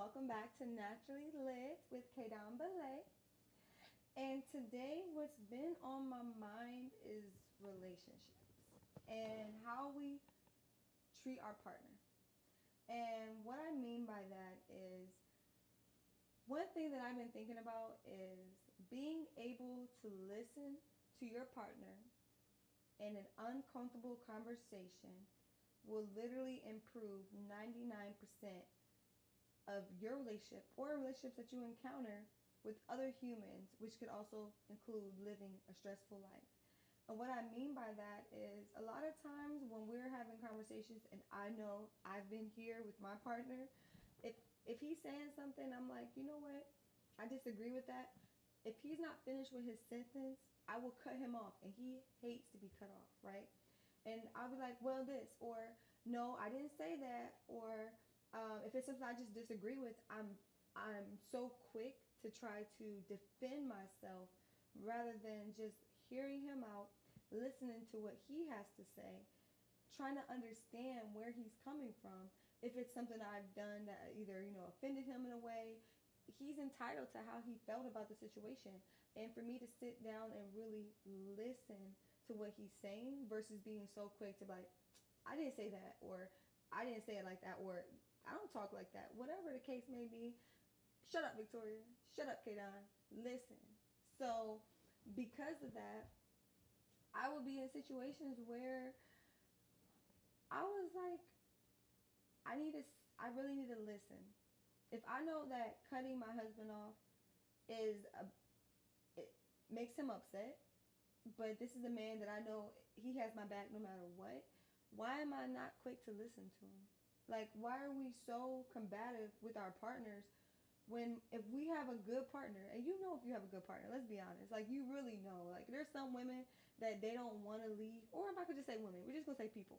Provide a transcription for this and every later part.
welcome back to Naturally Lit with Kadan Belay. And today, what's been on my mind is relationships and how we treat our partner. And what I mean by that is one thing that I've been thinking about is being able to listen to your partner in an uncomfortable conversation will literally improve 99% of your relationship or relationships that you encounter with other humans, which could also include living a stressful life. And what I mean by that is a lot of times when we're having conversations, and I know I've been here with my partner, if he's saying something, I'm like, you know what? I disagree with that. If he's not finished with his sentence, I will cut him off, and he hates to be cut off, right? And I'll be like, well, this, or no, I didn't say that, or if it's something I just disagree with, I'm so quick to try to defend myself rather than just hearing him out, listening to what he has to say, trying to understand where he's coming from. If it's something I've done that either offended him in a way, he's entitled to how he felt about the situation. And for me to sit down and really listen to what he's saying versus being so quick to be like, I didn't say that, or I didn't say it like that, or I don't talk like that, whatever the case may be. Shut up, Victoria. Shut up, Kadan. Listen. So because of that, I would be in situations where I was like, I really need to listen. If I know that cutting my husband off it makes him upset, but this is a man that I know he has my back no matter what, why am I not quick to listen to him? Like, why are we so combative with our partners when if we have a good partner, and you know if you have a good partner, let's be honest, like you really know, like there's some women that they don't want to leave, or if I could just say women, we're just gonna say people.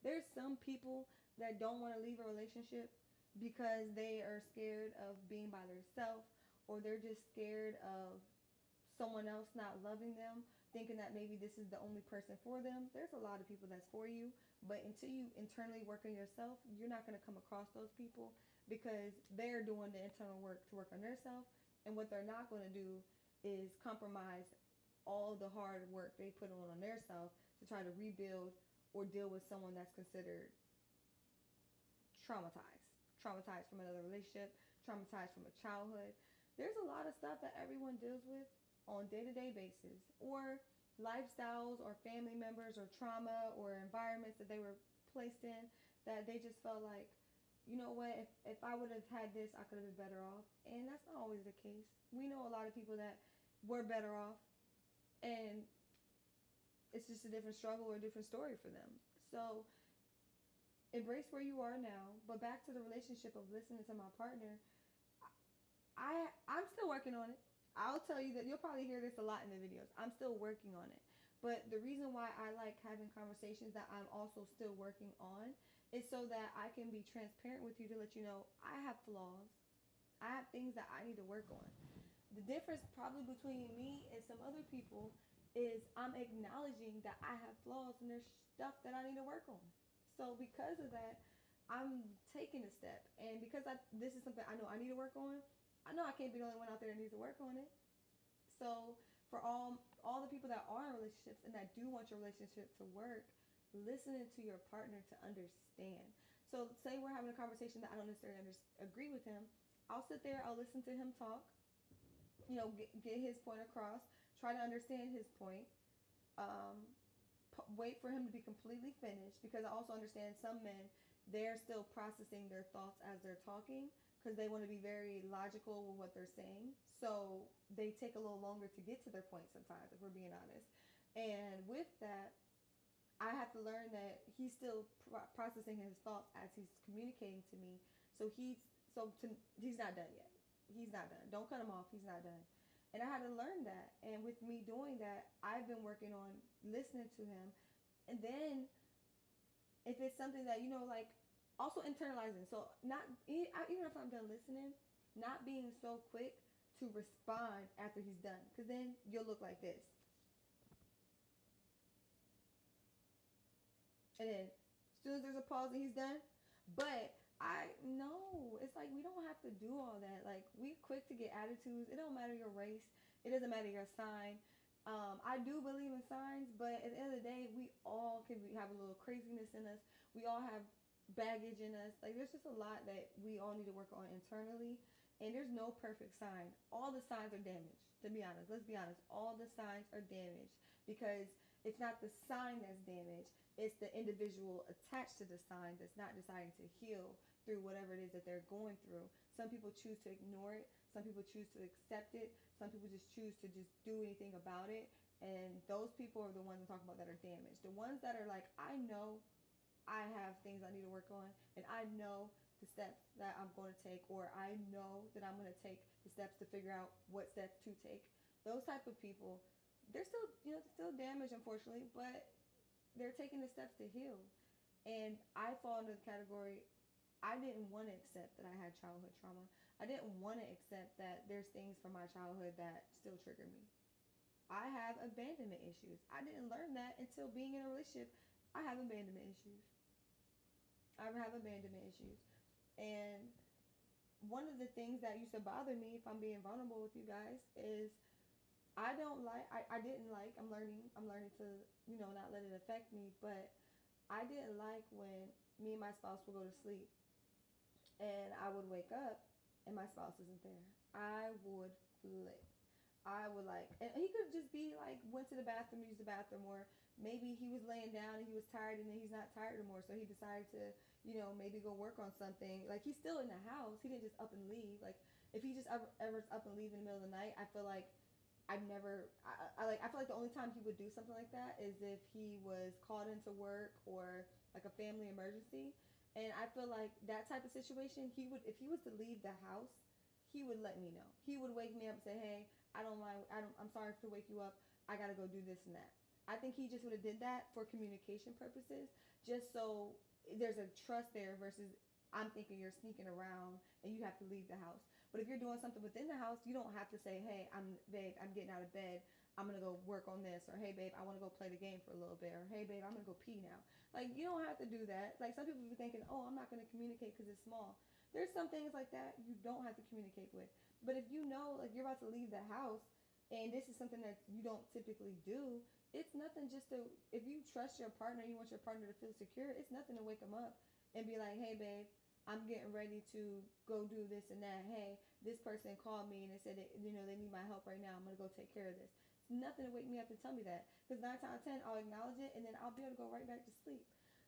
There's some people that don't want to leave a relationship because they are scared of being by themselves, or they're just scared of someone else not loving them, thinking that maybe this is the only person for them. There's a lot of people that's for you, but until you internally work on yourself, you're not going to come across those people because they're doing the internal work to work on themselves. And what they're not going to do is compromise all the hard work they put on themselves to try to rebuild or deal with someone that's considered traumatized from another relationship, traumatized from a childhood. There's a lot of stuff that everyone deals with on day-to-day basis, or lifestyles or family members or trauma or environments that they were placed in that they just felt like, you know what, if I would have had this, I could have been better off. And that's not always the case. We know a lot of people that were better off, and it's just a different struggle or a different story for them. So embrace where you are now. But back to the relationship of listening to my partner, I'm still working on it. I'll tell you that you'll probably hear this a lot in the videos. I'm still working on it. But the reason why I like having conversations that I'm also still working on is so that I can be transparent with you to let you know I have flaws. I have things that I need to work on. The difference probably between me and some other people is I'm acknowledging that I have flaws and there's stuff that I need to work on. So because of that, I'm taking a step. And because this is something I know I need to work on, I know I can't be the only one out there that needs to work on it. So for all the people that are in relationships and that do want your relationship to work, listening to your partner to understand. So say we're having a conversation that I don't necessarily agree with him. I'll sit there, I'll listen to him talk, get his point across, try to understand his point, wait for him to be completely finished, because I also understand some men, they're still processing their thoughts as they're talking because they want to be very logical with what they're saying. So they take a little longer to get to their point sometimes, if we're being honest. And with that, I have to learn that he's still processing his thoughts as he's communicating to me. So he's not done yet. He's not done. Don't cut him off. He's not done. And I had to learn that. And with me doing that, I've been working on listening to him. And then if it's something that, like also internalizing. So not, even if I'm done listening, not being so quick to respond after he's done. Because then you'll look like this. And then as soon as there's a pause and he's done. But I no, it's like we don't have to do all that. Like we quick to get attitudes. It don't matter your race. It doesn't matter your sign. I do believe in signs, but at the end of the day, we all have a little craziness in us. We all have baggage in us. Like there's just a lot that we all need to work on internally. And there's no perfect sign. All the signs are damaged. To be honest, let's be honest. All the signs are damaged because it's not the sign that's damaged. It's the individual attached to the sign that's not deciding to heal through whatever it is that they're going through. Some people choose to ignore it. Some people choose to accept it. Some people just choose to just do anything about it. And those people are the ones I'm talking about that are damaged. The ones that are like, I know I have things I need to work on, and I know the steps that I'm going to take, or I know that I'm going to take the steps to figure out what steps to take. Those type of people, they're still, still damaged, unfortunately, but they're taking the steps to heal. And I fall into the category. I didn't want to accept that I had childhood trauma. I didn't want to accept that there's things from my childhood that still trigger me. I have abandonment issues. I didn't learn that until being in a relationship. I have abandonment issues. I have abandonment issues. And one of the things that used to bother me, if I'm being vulnerable with you guys, is I didn't like, I'm learning to, not let it affect me, but I didn't like when me and my spouse would go to sleep and I would wake up and my spouse isn't there. I would flip. I would like, and he could just be like, went to the bathroom, used the bathroom, or maybe he was laying down and he was tired and then he's not tired anymore. So he decided to, maybe go work on something. Like he's still in the house. He didn't just up and leave. Like if he just ever up and leave in the middle of the night, I feel like I've never, I feel like the only time he would do something like that is if he was called into work or like a family emergency. And I feel like that type of situation, if he was to leave the house, he would let me know. He would wake me up and say, hey, I don't mind. I'm sorry to wake you up. I gotta go do this and that. I think he just would have did that for communication purposes, just so there's a trust there versus I'm thinking you're sneaking around and you have to leave the house. But if you're doing something within the house, you don't have to say, hey, I'm getting out of bed. I'm gonna go work on this, or hey, babe, I want to go play the game for a little bit, or hey, babe, I'm gonna go pee now. Like you don't have to do that. Like some people be thinking, oh, I'm not gonna communicate because it's small. There's some things like that you don't have to communicate with. But if you know, like you're about to leave the house, and this is something that you don't typically do, it's nothing just to, if you trust your partner, you want your partner to feel secure, it's nothing to wake them up and be like, hey, babe, I'm getting ready to go do this and that. Hey, this person called me and they said that, they need my help right now. I'm going to go take care of this. It's nothing to wake me up to tell me that. Because 9 times out of 10, I'll acknowledge it and then I'll be able to go right back to sleep.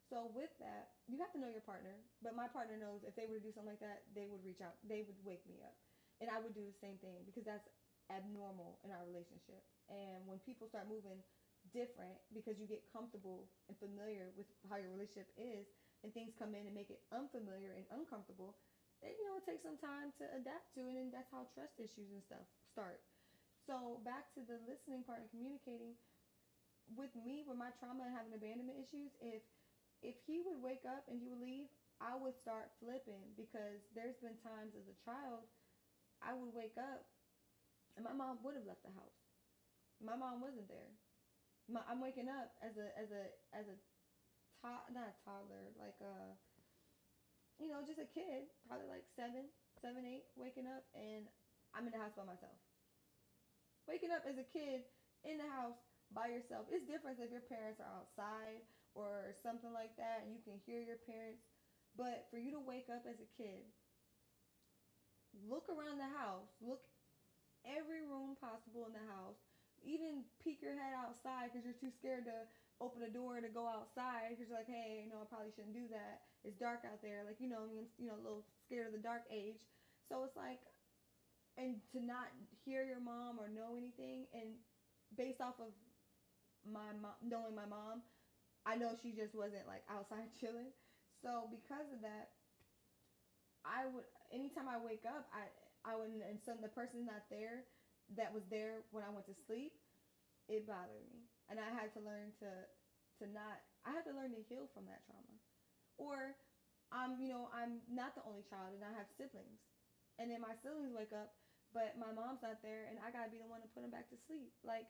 So with that, you have to know your partner. But my partner knows if they were to do something like that, they would reach out. They would wake me up. And I would do the same thing because that's abnormal in our relationship. And when people start moving different because you get comfortable and familiar with how your relationship is, and things come in and make it unfamiliar and uncomfortable, then it takes some time to adapt to, and then that's how trust issues and stuff start. So back to the listening part and communicating. With me, with my trauma and having abandonment issues, if he would wake up and he would leave, I would start flipping because there's been times as a child I would wake up and my mom would have left the house. My mom wasn't there. I'm waking up as a not a toddler, like just a kid, probably like 7, 8, waking up and I'm in the house by myself. Waking up as a kid in the house by yourself. It's different if your parents are outside or something like that and you can hear your parents. But for you to wake up as a kid, look around the house, look every room possible in the house, even peek your head outside because you're too scared to open the door to go outside because you're like, hey, I probably shouldn't do that. It's dark out there, like a little scared of the dark age. So it's like, and to not hear your mom or know anything, and based off of my mom, knowing my mom, I know she just wasn't like outside chilling. So because of that, I would anytime I wake up, I would and some the person's not there that was there when I went to sleep, it bothered me, and I had to learn to not. I had to learn to heal from that trauma, or I'm not the only child, and I have siblings, and then my siblings wake up, but my mom's not there, and I gotta be the one to put them back to sleep. Like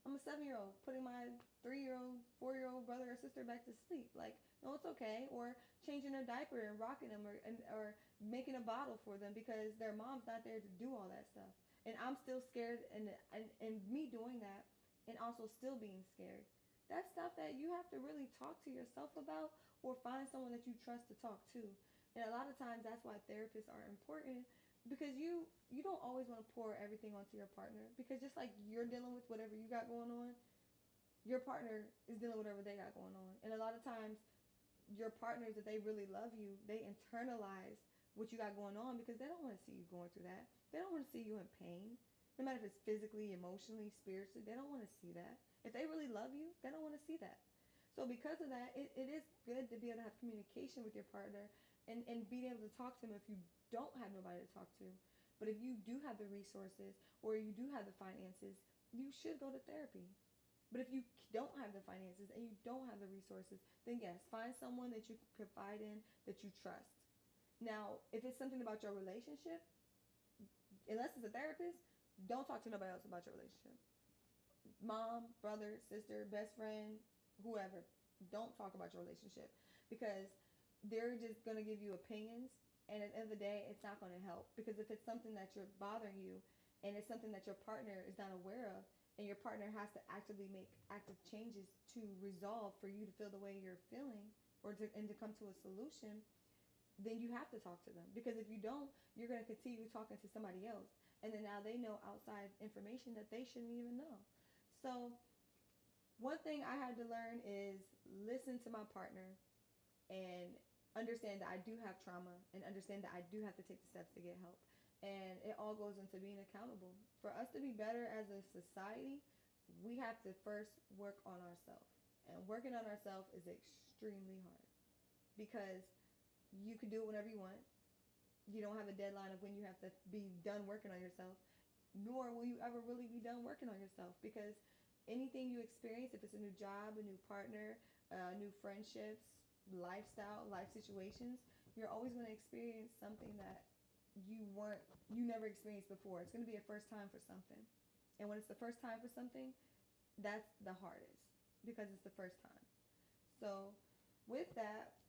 I'm a 7-year-old putting my 3-year-old, 4-year-old brother or sister back to sleep. Like, no, it's okay. Or changing their diaper and rocking them, or making a bottle for them because their mom's not there to do all that stuff. And I'm still scared, and me doing that, and also still being scared. That's stuff that you have to really talk to yourself about, or find someone that you trust to talk to. And a lot of times that's why therapists are important, because you don't always want to pour everything onto your partner, because just like you're dealing with whatever you got going on, your partner is dealing with whatever they got going on. And a lot of times your partners, that they really love you, they internalize what you got going on, because they don't want to see you going through that. They don't want to see you in pain, no matter if it's physically, emotionally, spiritually. They don't want to see that. If they really love you, they don't want to see that. So because of that, it is good to be able to have communication with your partner, and being able to talk to them if you don't have nobody to talk to. But if you do have the resources, or you do have the finances, you should go to therapy. But if you don't have the finances and you don't have the resources, then yes, find someone that you can confide in, that you trust. Now, if it's something about your relationship, unless it's a therapist, don't talk to nobody else about your relationship. Mom, brother, sister, best friend, whoever. Don't talk about your relationship, because they're just going to give you opinions, and at the end of the day, it's not going to help. Because if it's something that you're bothering you, and it's something that your partner is not aware of, and your partner has to actively make active changes to resolve for you to feel the way you're feeling, and to come to a solution, then you have to talk to them. Because if you don't, you're going to continue talking to somebody else, and then now they know outside information that they shouldn't even know. So one thing I had to learn is listen to my partner, and understand that I do have trauma, and understand that I do have to take the steps to get help. And it all goes into being accountable. For us to be better as a society, we have to first work on ourselves. And working on ourselves is extremely hard, because you can do it whenever you want. You don't have a deadline of when you have to be done working on yourself, nor will you ever really be done working on yourself, because anything you experience, if it's a new job, a new partner, new friendships, lifestyle, life situations, you're always going to experience something that you never experienced before. It's going to be a first time for something. And when it's the first time for something, that's the hardest, because it's the first time. So with that,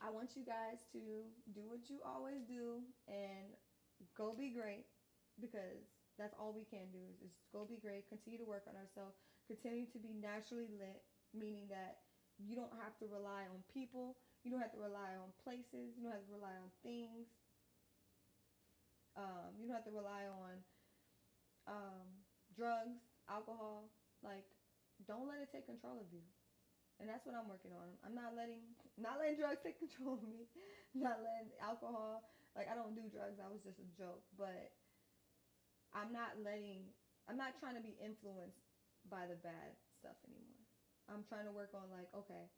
I want you guys to do what you always do, and go be great, because that's all we can do is go be great, continue to work on ourselves, continue to be naturally lit, meaning that you don't have to rely on people, you don't have to rely on places, you don't have to rely on things, you don't have to rely on um, drugs, alcohol. Like, don't let it take control of you. And that's what I'm working on. I'm not letting drugs take control of me. Not letting alcohol. Like, I don't do drugs. That was just a joke. But I'm not letting. I'm not trying to be influenced by the bad stuff anymore. I'm trying to work on, like, okay,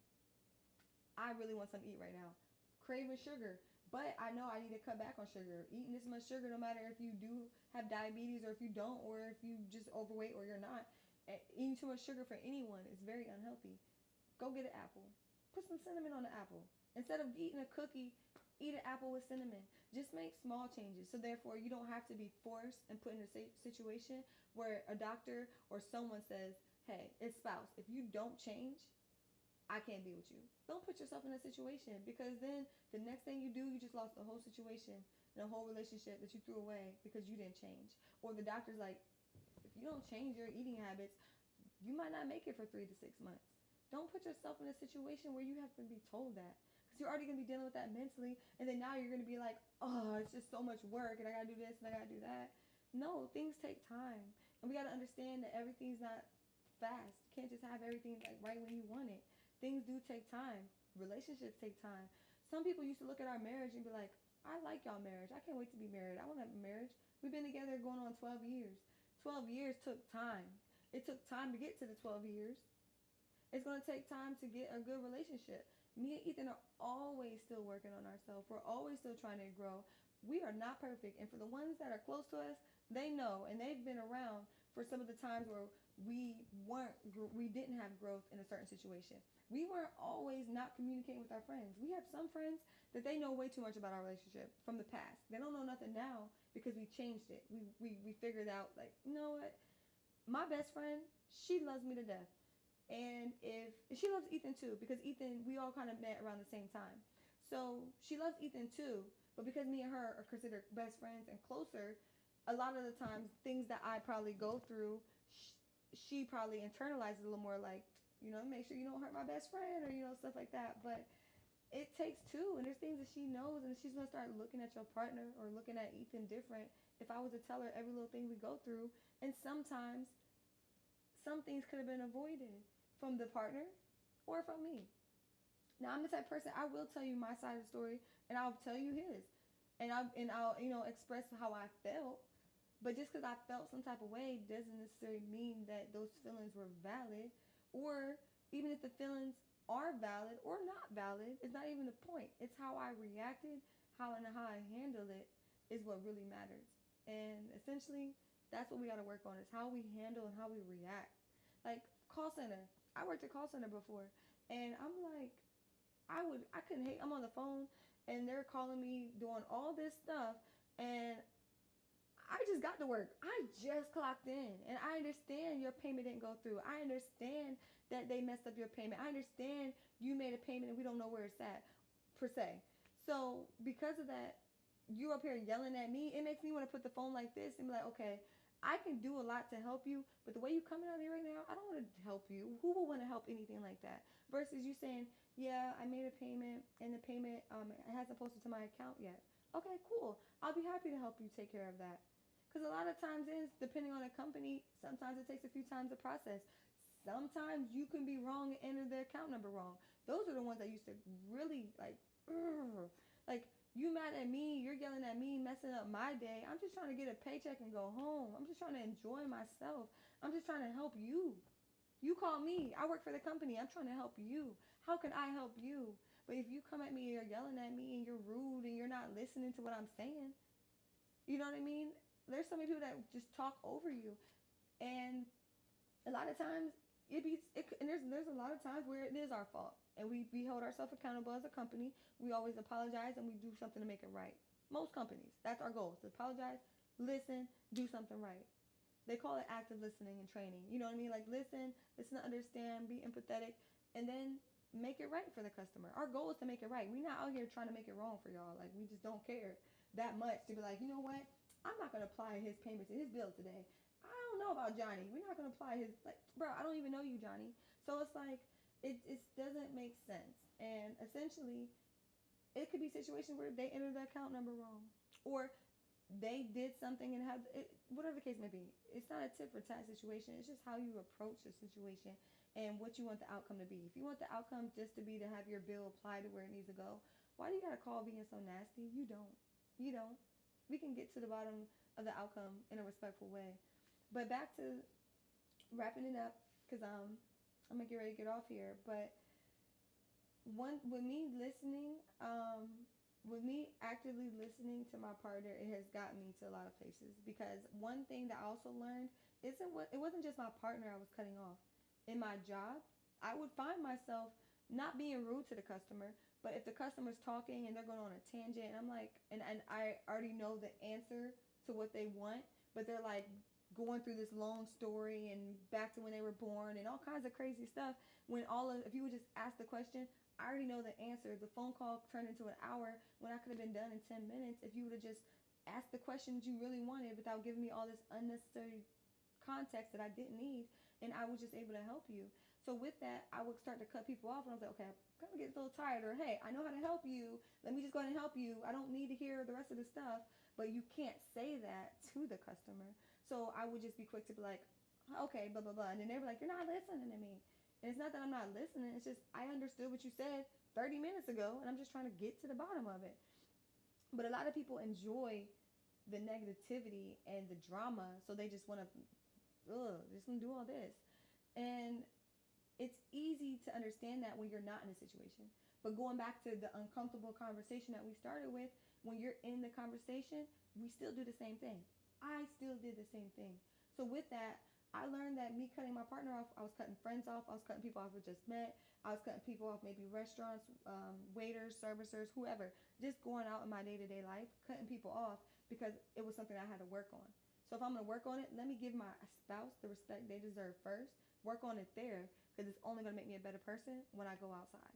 I really want something to eat right now. Craving sugar, but I know I need to cut back on sugar. Eating this much sugar, no matter if you do have diabetes or if you don't, or if you just overweight or you're not. Eating too much sugar for anyone is very unhealthy. Go get an apple. Put some cinnamon on the apple. Instead of eating a cookie, eat an apple with cinnamon. Just make small changes. So therefore, you don't have to be forced and put in a situation where a doctor or someone says, hey, it's spouse, if you don't change, I can't be with you. Don't put yourself in a situation, because then the next thing you do, you just lost the whole situation and the whole relationship that you threw away because you didn't change. Or the doctor's like, if you don't change your eating habits, you might not make it for 3 to 6 months. Don't put yourself in a situation where you have to be told that, because you're already going to be dealing with that mentally, and then now you're going to be like, oh, it's just so much work, and I got to do this and I got to do that. No, things take time, and we got to understand that everything's not fast. You can't just have everything like right when you want it. Things do take time. Relationships take time. Some people used to look at our marriage and be like, I like y'all marriage. I can't wait to be married. I want to have a marriage. We've been together going on 12 years. 12 years took time. It took time to get to the 12 years. It's going to take time to get a good relationship. Me and Ethan are always still working on ourselves. We're always still trying to grow. We are not perfect. And for the ones that are close to us, they know, and they've been around for some of the times where we didn't have growth in a certain situation. We weren't always not communicating with our friends. We have some friends that they know way too much about our relationship from the past. They don't know nothing now because we changed it. We figured out, like, you know what? My best friend, she loves me to death. And if she loves Ethan too, because Ethan, we all kind of met around the same time. So she loves Ethan too, but because me and her are considered best friends and closer, a lot of the times things that I probably go through, she probably internalizes a little more, like, make sure you don't hurt my best friend, or stuff like that. But it takes two, and there's things that she knows, and she's gonna start looking at your partner or looking at Ethan different if I was to tell her every little thing we go through. And sometimes some things could have been avoided from the partner or from me. Now I'm the type of person, I will tell you my side of the story, and I'll tell you his, and I'll express how I felt. But just because I felt some type of way doesn't necessarily mean that those feelings were valid, or even if the feelings are valid or not valid, it's not even the point. It's how I reacted, how I handled it is what really matters. And essentially, that's what we got to work on, is how we handle and how we react. Like call center, I worked at call center before, and I'm like, I couldn't hate. I'm on the phone, and they're calling me doing all this stuff, and I just got to work. I just clocked in, and I understand your payment didn't go through. I understand that they messed up your payment. I understand you made a payment and we don't know where it's at, per se. So because of that, you up here yelling at me. It makes me want to put the phone like this and be like, okay, I can do a lot to help you, but the way you coming at me right now, I don't want to help you. Who will want to help anything like that? Versus you saying, yeah, I made a payment and the payment it hasn't posted to my account yet. Okay, cool. I'll be happy to help you take care of that. Because a lot of times is, depending on a company, sometimes it takes a few times to process. Sometimes you can be wrong and enter the account number wrong. Those are the ones that used to really like, like you mad at me, you're yelling at me, messing up my day. I'm just trying to get a paycheck and go home. I'm just trying to enjoy myself. I'm just trying to help you. You call me. I work for the company. I'm trying to help you. How can I help you? But if you come at me and you're yelling at me and you're rude and you're not listening to what I'm saying, you know what I mean? There's so many people that just talk over you, and a lot of times and there's a lot of times where it is our fault, and we hold ourselves accountable as a company. We always apologize and we do something to make it right. Most companies, that's our goal: to apologize, listen, do something right. They call it active listening and training. You know what I mean? Like listen to understand, be empathetic, and then make it right for the customer. Our goal is to make it right. We're not out here trying to make it wrong for y'all. Like we just don't care that much to be like, you know what? I'm not gonna apply his payment to his bill today. I don't know about Johnny. We're not gonna apply his, like, bro. I don't even know you, Johnny. So it's like it doesn't make sense. And essentially, it could be situations where they enter the account number wrong, or they did something and have it, whatever the case may be. It's not a tit for tat situation. It's just how you approach the situation and what you want the outcome to be. If you want the outcome just to be to have your bill applied to where it needs to go, why do you gotta call being so nasty? You don't. You don't. We can get to the bottom of the outcome in a respectful way. But back to wrapping it up, because I'm gonna get ready to get off here. But one with me listening, with me actively listening to my partner, it has gotten me to a lot of places. Because one thing that I also learned isn't what it wasn't just my partner I was cutting off. In my job, I would find myself not being rude to the customer, but if the customer's talking and they're going on a tangent, and I'm like, and I already know the answer to what they want, but they're like going through this long story and back to when they were born and all kinds of crazy stuff. When all of, if you would just ask the question, I already know the answer. The phone call turned into an hour when I could have been done in 10 minutes if you would have just asked the questions you really wanted without giving me all this unnecessary context that I didn't need, and I was just able to help you. So with that, I would start to cut people off, and I was like, okay, I'm gonna get a little tired, or hey, I know how to help you. Let me just go ahead and help you. I don't need to hear the rest of the stuff. But you can't say that to the customer. So I would just be quick to be like, okay, blah blah blah, and then they were like, you're not listening to me. And it's not that I'm not listening. It's just I understood what you said 30 minutes ago, and I'm just trying to get to the bottom of it. But a lot of people enjoy the negativity and the drama, so they just want to, just gonna do all this. And it's easy to understand that when you're not in a situation. But going back to the uncomfortable conversation that we started with, when you're in the conversation, we still do the same thing. I still did the same thing. So with that, I learned that me cutting my partner off, I was cutting friends off, I was cutting people off I just met, I was cutting people off, maybe restaurants, waiters, servicers, whoever, just going out in my day-to-day life, cutting people off because it was something I had to work on. So if I'm going to work on it, let me give my spouse the respect they deserve first. Work on it there, because it's only going to make me a better person when I go outside.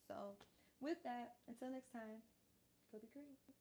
So with that, until next time, go be great.